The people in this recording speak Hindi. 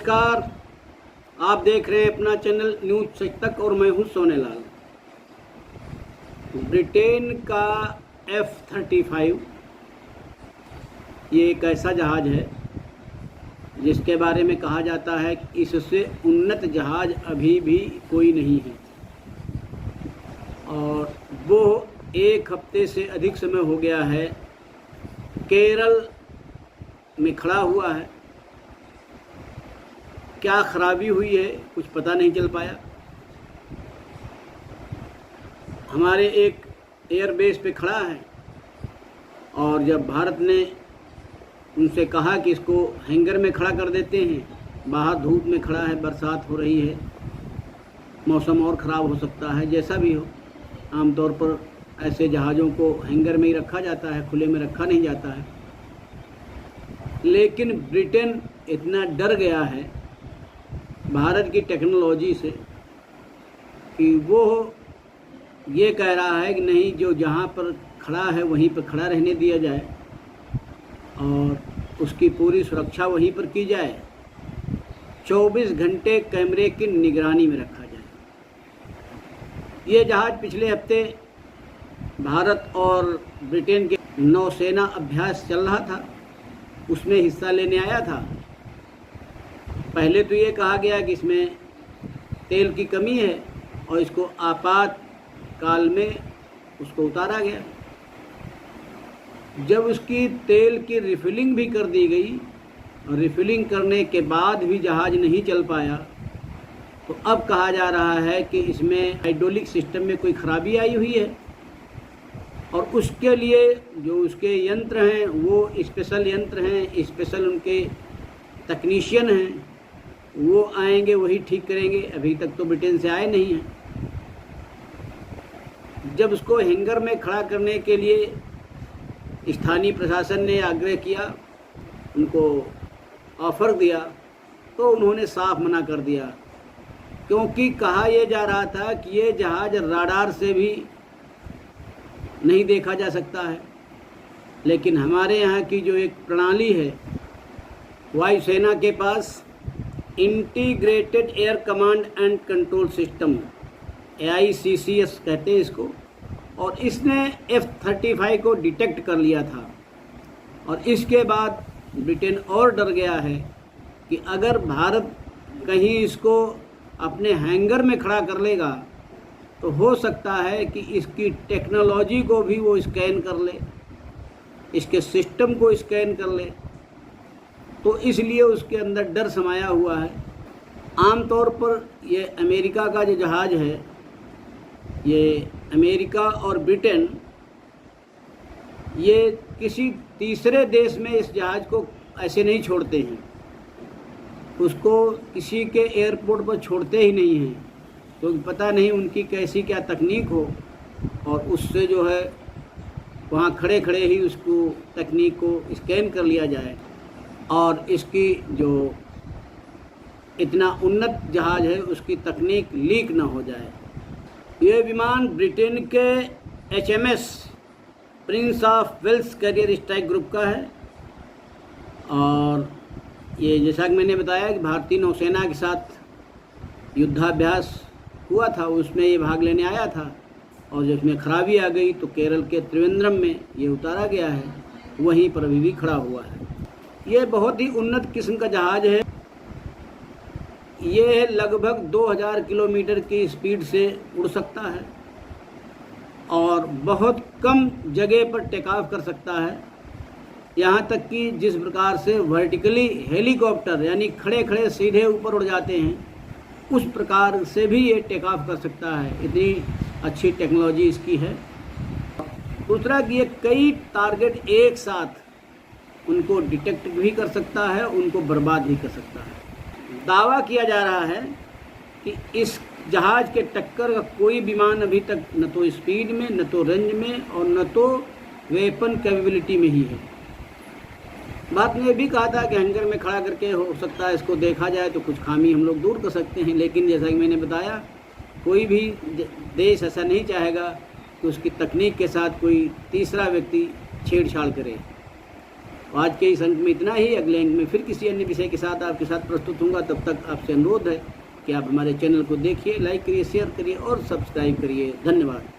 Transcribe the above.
नमस्कार, आप देख रहे हैं अपना चैनल न्यूज सच तक और मैं हूं सोनेलाल। ब्रिटेन का F-35 ये एक ऐसा जहाज़ है जिसके बारे में कहा जाता है कि इससे उन्नत जहाज़ अभी भी कोई नहीं है और वो एक हफ्ते से अधिक समय हो गया है केरल में खड़ा हुआ है। क्या खराबी हुई है कुछ पता नहीं चल पाया। हमारे एक एयरबेस पे खड़ा है और जब भारत ने उनसे कहा कि इसको हैंगर में खड़ा कर देते हैं, बाहर धूप में खड़ा है, बरसात हो रही है, मौसम और ख़राब हो सकता है, जैसा भी हो, आमतौर पर ऐसे जहाज़ों को हैंगर में ही रखा जाता है, खुले में रखा नहीं जाता है। लेकिन ब्रिटेन इतना डर गया है भारत की टेक्नोलॉजी से कि वो ये कह रहा है कि नहीं, जो जहाँ पर खड़ा है वहीं पर खड़ा रहने दिया जाए और उसकी पूरी सुरक्षा वहीं पर की जाए, 24 घंटे कैमरे की निगरानी में रखा जाए। ये जहाज़ पिछले हफ्ते भारत और ब्रिटेन के नौसेना अभ्यास चल रहा था, उसमें हिस्सा लेने आया था। पहले तो ये कहा गया कि इसमें तेल की कमी है और इसको आपातकाल में उसको उतारा गया। जब उसकी तेल की रिफिलिंग भी कर दी गई और रिफिलिंग करने के बाद भी जहाज़ नहीं चल पाया, तो अब कहा जा रहा है कि इसमें हाइड्रोलिक सिस्टम में कोई खराबी आई हुई है और उसके लिए जो उसके यंत्र हैं वो स्पेशल यंत्र हैं, स्पेशल उनके तकनीशियन हैं, वो आएंगे, वही ठीक करेंगे। अभी तक तो ब्रिटेन से आए नहीं हैं। जब उसको हैंगर में खड़ा करने के लिए स्थानीय प्रशासन ने आग्रह किया, उनको ऑफ़र दिया, तो उन्होंने साफ मना कर दिया, क्योंकि कहा यह जा रहा था कि ये जहाज़ राडार से भी नहीं देखा जा सकता है। लेकिन हमारे यहाँ की जो एक प्रणाली है, वायुसेना के पास integrated air command and control system, AICCS कहते हैं इसको, और इसने F-35 को डिटेक्ट कर लिया था। और इसके बाद ब्रिटेन और डर गया है कि अगर भारत कहीं इसको अपने हैंगर में खड़ा कर लेगा तो हो सकता है कि इसकी टेक्नोलॉजी को भी वो स्कैन कर ले, इसके सिस्टम को स्कैन कर ले। तो इसलिए उसके अंदर डर समाया हुआ है। आमतौर पर ये अमेरिका का जो जहाज़ है, ये अमेरिका और ब्रिटेन ये किसी तीसरे देश में इस जहाज़ को ऐसे नहीं छोड़ते हैं, उसको किसी के एयरपोर्ट पर छोड़ते ही नहीं हैं, क्योंकि पता नहीं उनकी कैसी क्या तकनीक हो और उससे जो है वहाँ खड़े खड़े ही उसको तकनीक को स्कैन कर लिया जाए और इसकी जो इतना उन्नत जहाज़ है उसकी तकनीक लीक ना हो जाए। ये विमान ब्रिटेन के HMS Prince of Wales carrier strike group का है और ये जैसा कि मैंने बताया कि भारतीय नौसेना के साथ युद्धाभ्यास हुआ था, उसमें ये भाग लेने आया था और जिसमें खराबी आ गई तो केरल के त्रिवेंद्रम में ये उतारा गया है, वहीं पर अभी भी खड़ा हुआ है। ये बहुत ही उन्नत किस्म का जहाज़ है। ये लगभग 2000 किलोमीटर की स्पीड से उड़ सकता है और बहुत कम जगह पर टेक ऑफ कर सकता है। यहाँ तक कि जिस प्रकार से वर्टिकली हेलीकॉप्टर यानी खड़े खड़े सीधे ऊपर उड़ जाते हैं, उस प्रकार से भी ये टेक ऑफ कर सकता है। इतनी अच्छी टेक्नोलॉजी इसकी है। दूसरा कि ये कई टारगेट एक साथ उनको डिटेक्ट भी कर सकता है, उनको बर्बाद भी कर सकता है। दावा किया जा रहा है कि इस जहाज़ के टक्कर का कोई विमान अभी तक न तो स्पीड में, न तो रेंज में और न तो वेपन कैपेबिलिटी में ही है। बात ने भी कहा था कि हैंगर में खड़ा करके हो सकता है इसको देखा जाए तो कुछ खामी हम लोग दूर कर सकते हैं, लेकिन जैसा कि मैंने बताया, कोई भी देश ऐसा नहीं चाहेगा कि उसकी तकनीक के साथ कोई तीसरा व्यक्ति छेड़छाड़ करे आज के इस अंक में इतना ही। अगले अंक में फिर किसी अन्य विषय के साथ आपके साथ प्रस्तुत होऊंगा। तब तक आपसे अनुरोध है कि आप हमारे चैनल को देखिए, लाइक करिए, शेयर करिए और सब्सक्राइब करिए। धन्यवाद।